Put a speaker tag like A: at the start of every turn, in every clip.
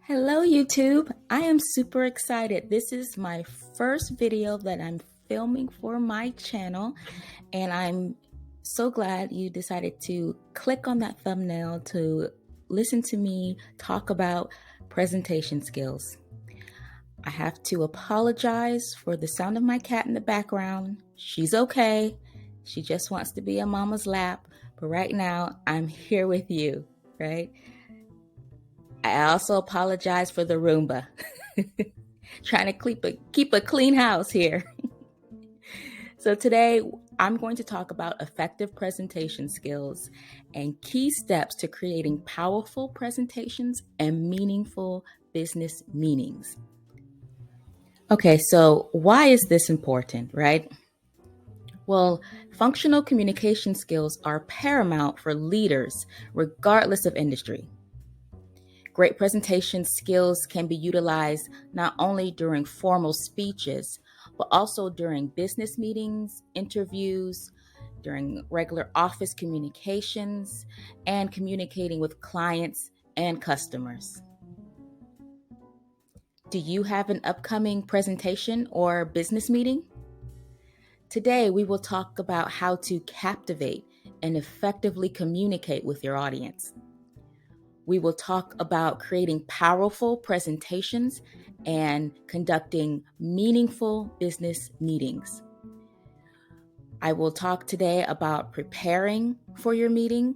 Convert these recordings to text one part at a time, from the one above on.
A: Hello YouTube, I am super excited. This is my first video that I'm filming for my channel, and I'm so glad you decided to click on that thumbnail to listen to me talk about presentation skills. I have to apologize for the sound of my cat in the background. She's okay. She just wants to be in mama's lap, but right now I'm here with you, right? I also apologize for the Roomba. Trying to keep a clean house here. So today I'm going to talk about effective presentation skills and key steps to creating powerful presentations and meaningful business meetings. Okay, so why is this important, right? Well, functional communication skills are paramount for leaders, regardless of industry. Great presentation skills can be utilized not only during formal speeches, but also during business meetings, interviews, during regular office communications, and communicating with clients and customers. Do you have an upcoming presentation or business meeting? Today, we will talk about how to captivate and effectively communicate with your audience. We will talk about creating powerful presentations and conducting meaningful business meetings. I will talk today about preparing for your meeting,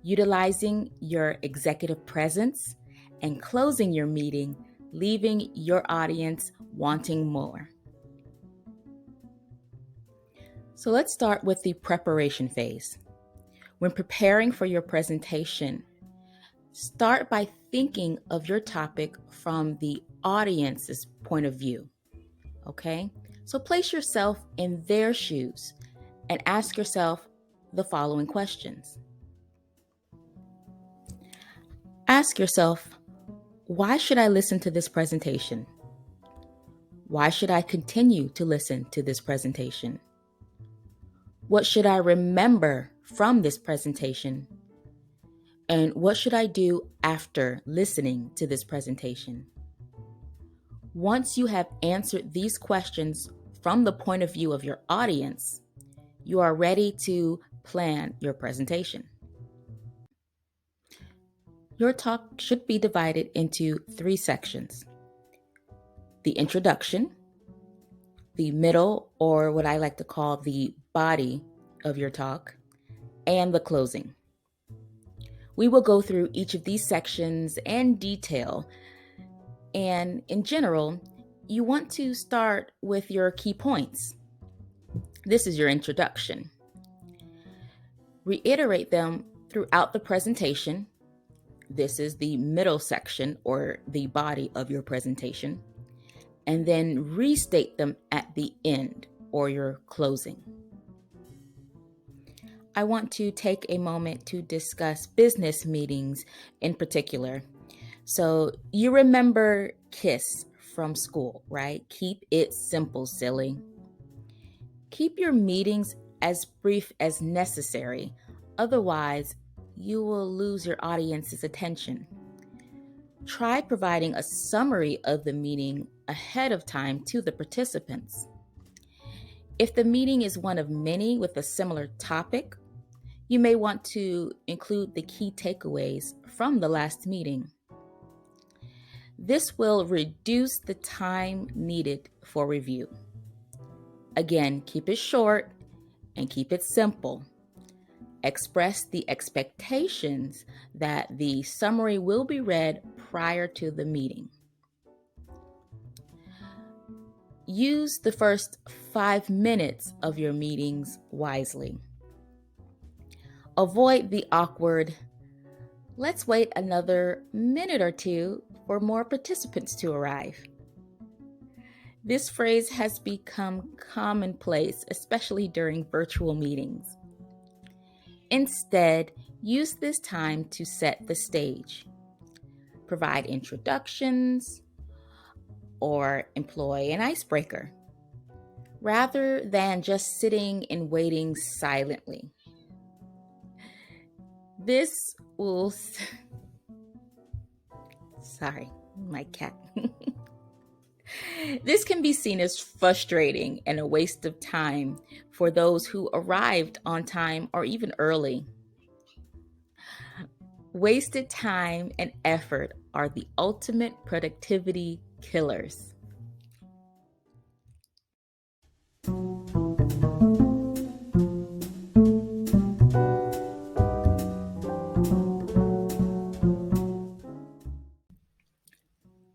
A: utilizing your executive presence, and closing your meeting, leaving your audience wanting more. So let's start with the preparation phase. When preparing for your presentation, start by thinking of your topic from the audience's point of view, okay? So place yourself in their shoes and ask yourself the following questions. Ask yourself, why should I listen to this presentation? Why should I continue to listen to this presentation? What should I remember from this presentation? And what should I do after listening to this presentation? Once you have answered these questions from the point of view of your audience, you are ready to plan your presentation. Your talk should be divided into 3 sections: the introduction, the middle, or what I like to call the body of your talk, and the closing. We will go through each of these sections in detail, and in general, you want to start with your key points. This is your introduction. Reiterate them throughout the presentation. This is the middle section or the body of your presentation. And then restate them at the end or your closing. I want to take a moment to discuss business meetings in particular. So you remember KISS from school, right? Keep it simple, silly. Keep your meetings as brief as necessary. Otherwise, you will lose your audience's attention. Try providing a summary of the meeting ahead of time to the participants. If the meeting is one of many with a similar topic, you may want to include the key takeaways from the last meeting. This will reduce the time needed for review. Again, keep it short and keep it simple. Express the expectations that the summary will be read prior to the meeting. Use the first 5 minutes of your meetings wisely. Avoid the awkward, let's wait another minute or two for more participants to arrive. This phrase has become commonplace, especially during virtual meetings. Instead, use this time to set the stage. Provide introductions or employ an icebreaker, rather than just sitting and waiting silently. This will My cat. This can be seen as frustrating and a waste of time for those who arrived on time or even early. Wasted time and effort are the ultimate productivity killers.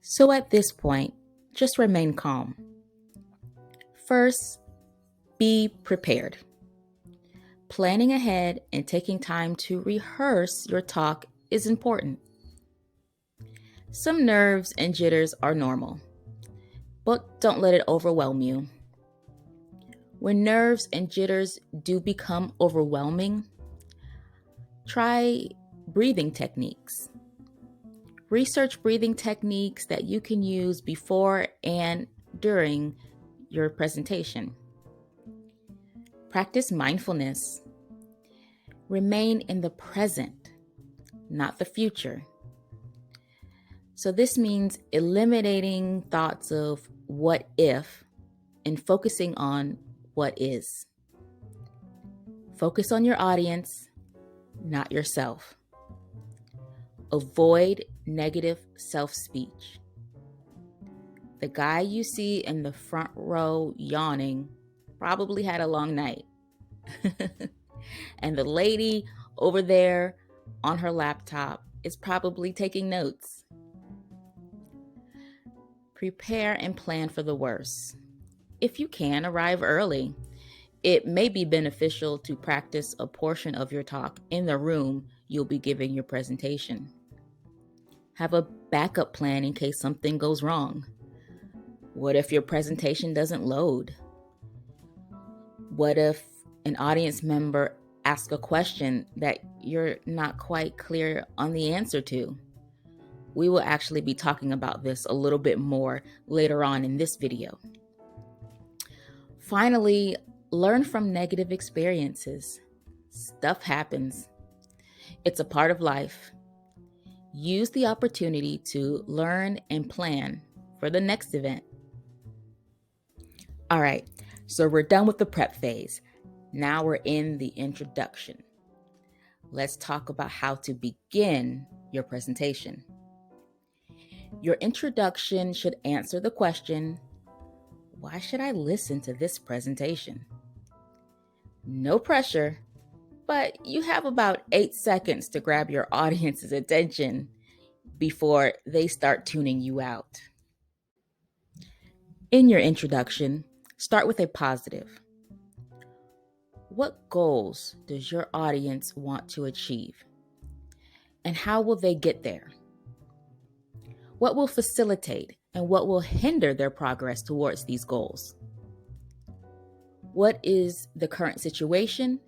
A: So at this point, just remain calm. First, be prepared. Planning ahead and taking time to rehearse your talk is important. Some nerves and jitters are normal, but don't let it overwhelm you. When nerves and jitters do become overwhelming, try breathing techniques. Research breathing techniques that you can use before and during your presentation. Practice mindfulness. Remain in the present, not the future. So this means eliminating thoughts of what if and focusing on what is. Focus on your audience, not yourself. Avoid negative self-speech. The guy you see in the front row yawning probably had a long night. And the lady over there on her laptop is probably taking notes. Prepare and plan for the worst. If you can, arrive early. It may be beneficial to practice a portion of your talk in the room you'll be giving your presentation. Have a backup plan in case something goes wrong. What if your presentation doesn't load? What if an audience member asks a question that you're not quite clear on the answer to? We will actually be talking about this a little bit more later on in this video. Finally, learn from negative experiences. Stuff happens. It's a part of life. Use the opportunity to learn and plan for the next event. All right, so we're done with the prep phase. Now we're in the introduction. Let's talk about how to begin your presentation. Your introduction should answer the question, why should I listen to this presentation? No pressure, but you have about 8 seconds to grab your audience's attention before they start tuning you out. In your introduction, start with a positive. What goals does your audience want to achieve? And how will they get there? What will facilitate and what will hinder their progress towards these goals? What is the current situation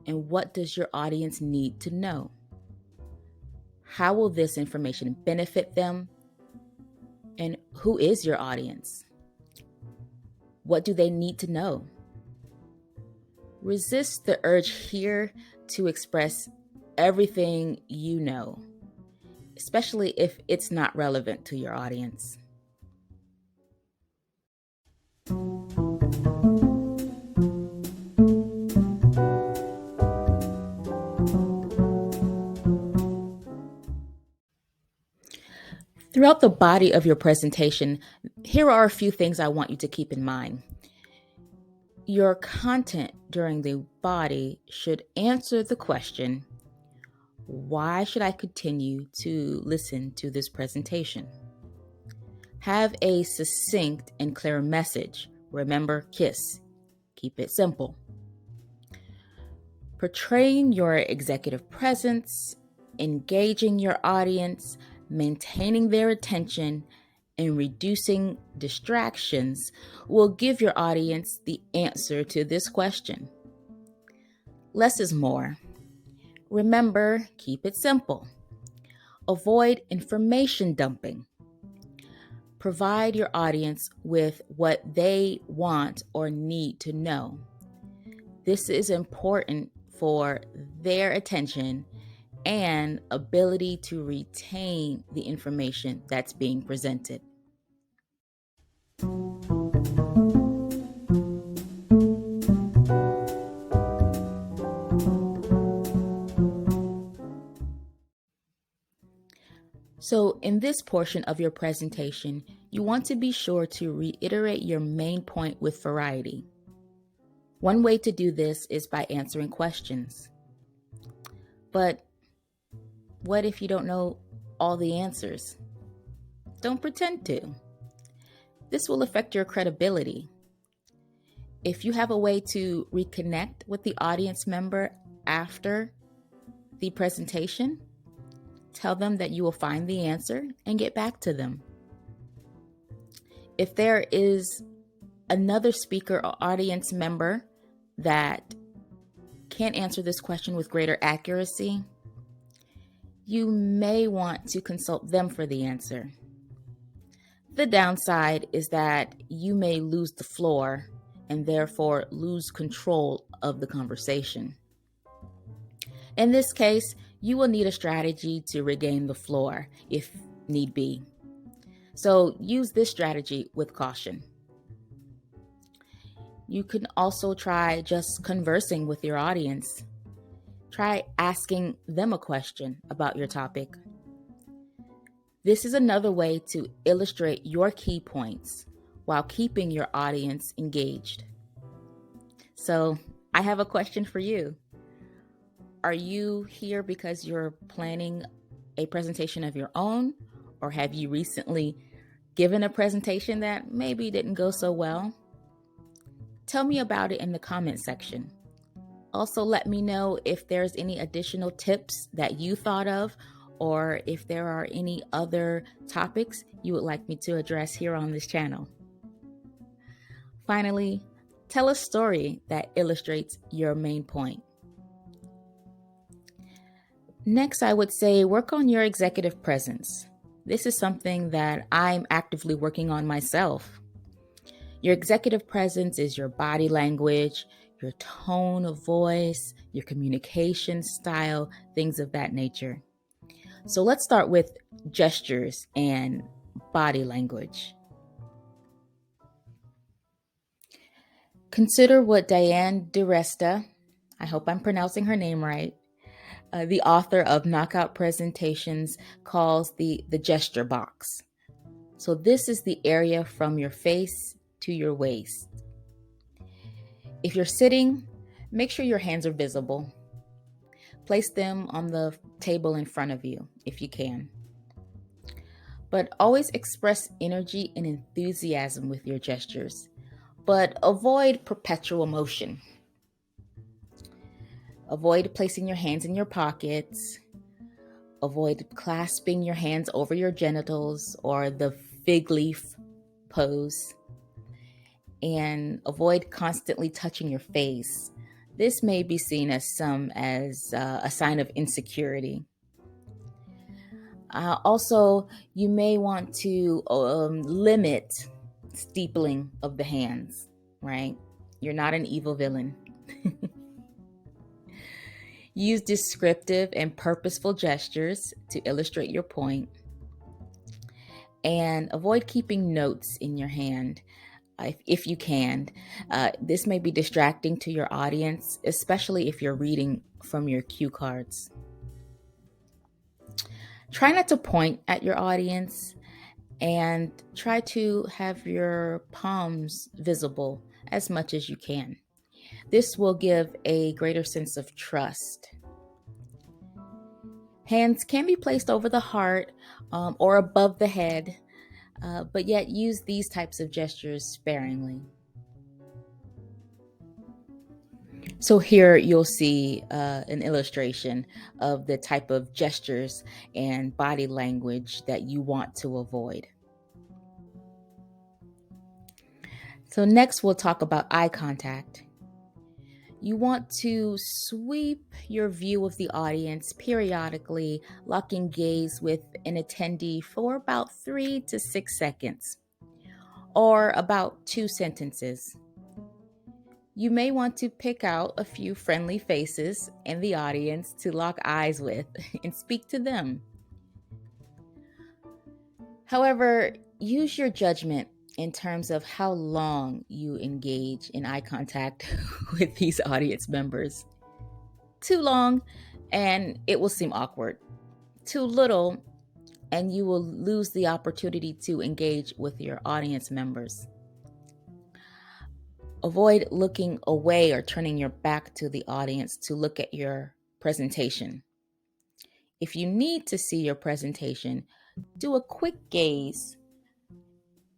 A: and what does your audience need to know? How will this information benefit them? And who is your audience? What do they need to know? Resist the urge here to express everything you know, especially if it's not relevant to your audience. Throughout the body of your presentation, here are a few things I want you to keep in mind. Your content during the body should answer the question, why should I continue to listen to this presentation? Have a succinct and clear message. Remember, KISS. Keep it simple. Portraying your executive presence, engaging your audience, maintaining their attention, and reducing distractions will give your audience the answer to this question. Less is more. Remember, keep it simple. Avoid information dumping. Provide your audience with what they want or need to know. This is important for their attention and ability to retain the information that's being presented. So in this portion of your presentation, you want to be sure to reiterate your main point with variety. One way to do this is by answering questions. But what if you don't know all the answers? Don't pretend to. This will affect your credibility. If you have a way to reconnect with the audience member after the presentation, tell them that you will find the answer and get back to them. If there is another speaker or audience member that can't answer this question with greater accuracy, you may want to consult them for the answer. The downside is that you may lose the floor and therefore lose control of the conversation. In this case, you will need a strategy to regain the floor if need be. So use this strategy with caution. You can also try just conversing with your audience. Try asking them a question about your topic. This is another way to illustrate your key points while keeping your audience engaged. So, I have a question for you. Are you here because you're planning a presentation of your own, or have you recently given a presentation that maybe didn't go so well? Tell me about it in the comment section. Also, let me know if there's any additional tips that you thought of, or if there are any other topics you would like me to address here on this channel. Finally, tell a story that illustrates your main point. Next, I would say work on your executive presence. This is something that I'm actively working on myself. Your executive presence is your body language, your tone of voice, your communication style, things of that nature. So let's start with gestures and body language. Consider what Diane DiResta, I hope I'm pronouncing her name right, the author of Knockout Presentations, calls the gesture box. So this is the area from your face to your waist. If you're sitting, make sure your hands are visible. Place them on the table in front of you if you can. But always express energy and enthusiasm with your gestures, but avoid perpetual motion. Avoid placing your hands in your pockets. Avoid clasping your hands over your genitals or the fig leaf pose. And avoid constantly touching your face. This may be seen as a sign of insecurity. Also, you may want to limit steepling of the hands, right? You're not an evil villain. Use descriptive and purposeful gestures to illustrate your point. And avoid keeping notes in your hand if you can. This may be distracting to your audience, especially if you're reading from your cue cards. Try not to point at your audience and try to have your palms visible as much as you can. This will give a greater sense of trust. Hands can be placed over the heart or above the head, but yet use these types of gestures sparingly. So here you'll see an illustration of the type of gestures and body language that you want to avoid. So next we'll talk about eye contact. You want to sweep your view of the audience periodically, locking gaze with an attendee for about 3 to 6 seconds, or about 2 sentences. You may want to pick out a few friendly faces in the audience to lock eyes with and speak to them. However, use your judgment in terms of how long you engage in eye contact with these audience members. Too long, and it will seem awkward. Too little, and you will lose the opportunity to engage with your audience members. Avoid looking away or turning your back to the audience to look at your presentation. If you need to see your presentation, do a quick gaze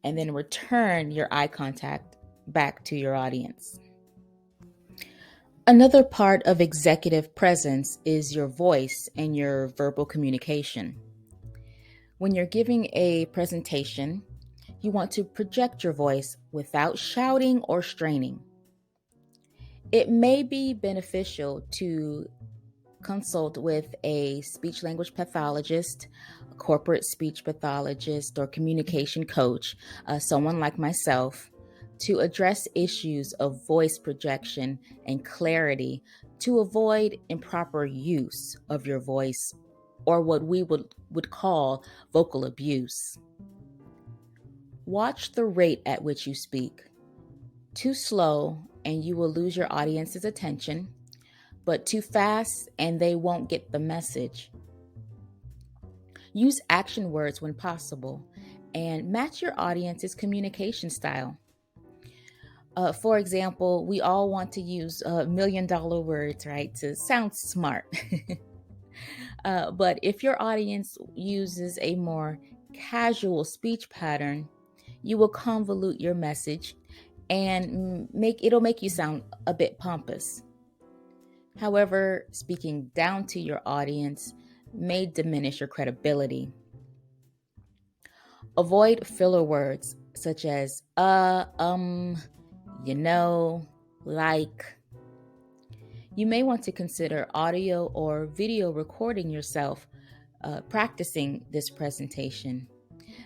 A: and then return your eye contact back to your audience. Another part of executive presence is your voice and your verbal communication. When you're giving a presentation, you want to project your voice without shouting or straining. It may be beneficial to consult with a speech language pathologist, a corporate speech pathologist, or communication coach, someone like myself, to address issues of voice projection and clarity to avoid improper use of your voice, or what we would call vocal abuse. Watch the rate at which you speak. Too slow and you will lose your audience's attention, but too fast and they won't get the message. Use action words when possible and match your audience's communication style. For example, we all want to use $1,000,000 words, right, to sound smart. But if your audience uses a more casual speech pattern, you will convolute your message and it'll make you sound a bit pompous. However, speaking down to your audience may diminish your credibility. Avoid filler words such as you know, like. You may want to consider audio or video recording yourself practicing this presentation.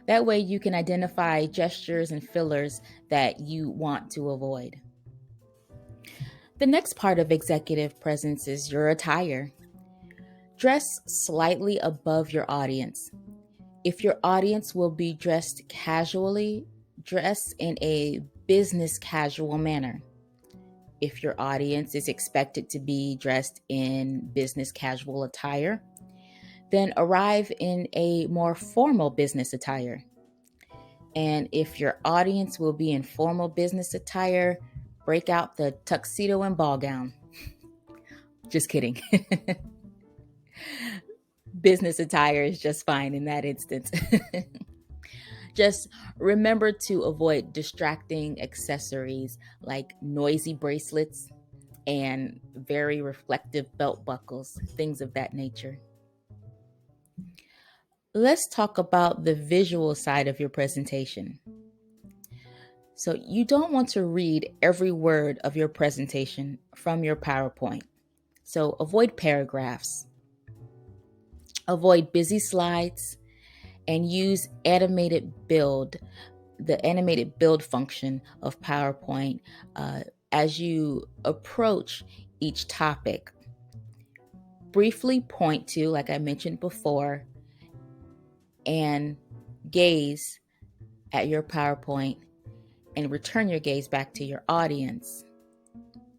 A: That way you can identify gestures and fillers that you want to avoid. The next part of executive presence is your attire. Dress slightly above your audience. If your audience will be dressed casually, dress in a business casual manner. If your audience is expected to be dressed in business casual attire, then arrive in a more formal business attire. And if your audience will be in formal business attire, break out the tuxedo and ball gown. Just kidding. Business attire is just fine in that instance. Just remember to avoid distracting accessories like noisy bracelets and very reflective belt buckles, things of that nature. Let's talk about the visual side of your presentation. So you don't want to read every word of your presentation from your PowerPoint. So avoid paragraphs, avoid busy slides, and use the animated build function of PowerPoint as you approach each topic. Briefly point to, like I mentioned before, and gaze at your PowerPoint and return your gaze back to your audience.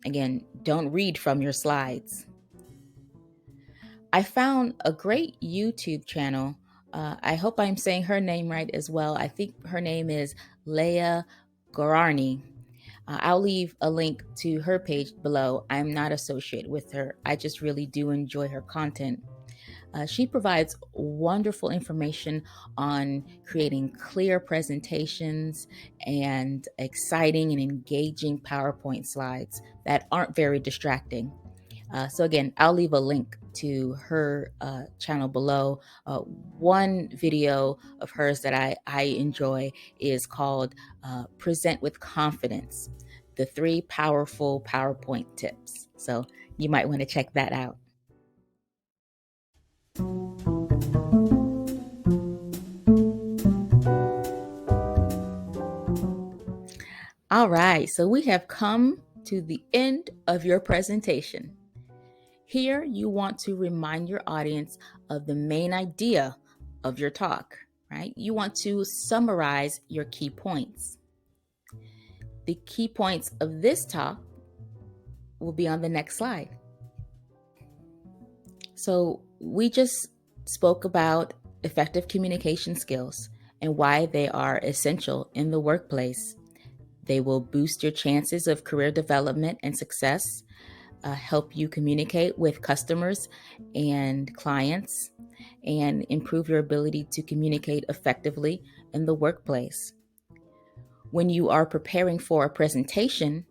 A: Again, don't read from your slides. I found a great YouTube channel. I hope I'm saying her name right as well. I think her name is Leah Gorarni. I'll leave a link to her page below. I'm not associated with her. I just really do enjoy her content. She provides wonderful information on creating clear presentations and exciting and engaging PowerPoint slides that aren't very distracting. So again, I'll leave a link to her channel below. One video of hers that I enjoy is called Present with Confidence, the 3 powerful PowerPoint tips. So you might want to check that out. All right, so we have come to the end of your presentation. Here, you want to remind your audience of the main idea of your talk, right? You want to summarize your key points. The key points of this talk will be on the next slide. So we just spoke about effective communication skills and why they are essential in the workplace. They will boost your chances of career development and success, help you communicate with customers and clients, and improve your ability to communicate effectively in the workplace. When you are preparing for a presentation,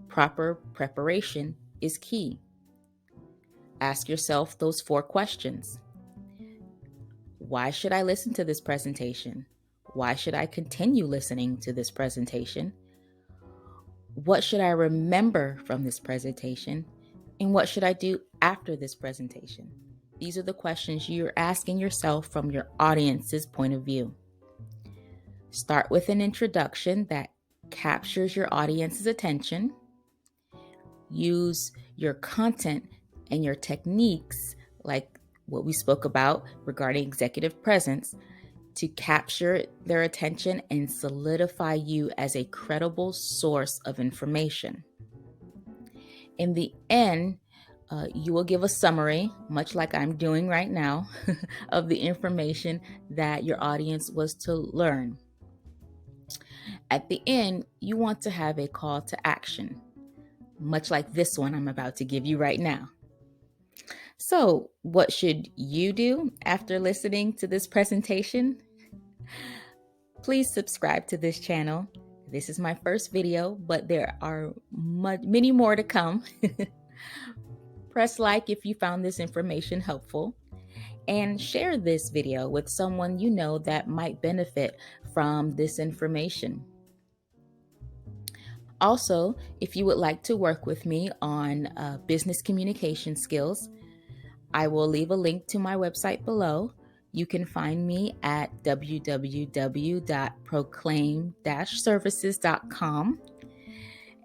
A: proper preparation is key. Ask yourself those 4 questions. Why should I listen to this presentation? Why should I continue listening to this presentation? What should I remember from this presentation? And what should I do after this presentation? These are the questions you're asking yourself from your audience's point of view. Start with an introduction that captures your audience's attention. Use your content and your techniques, like what we spoke about regarding executive presence, to capture their attention and solidify you as a credible source of information. In the end, you will give a summary, much like I'm doing right now, of the information that your audience was to learn. At the end, you want to have a call to action, much like this one I'm about to give you right now. So, what should you do after listening to this presentation? Please subscribe to this channel. This is my first video, but there are many more to come. Press like if you found this information helpful, and share this video with someone you know that might benefit from this information. Also, if you would like to work with me on business communication skills, I will leave a link to my website below. You can find me at www.proclaim-services.com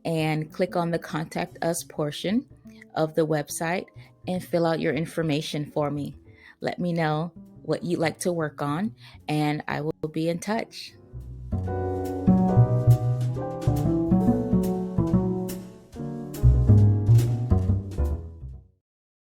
A: and click on the Contact Us portion of the website and fill out your information for me. Let me know what you'd like to work on, and I will be in touch.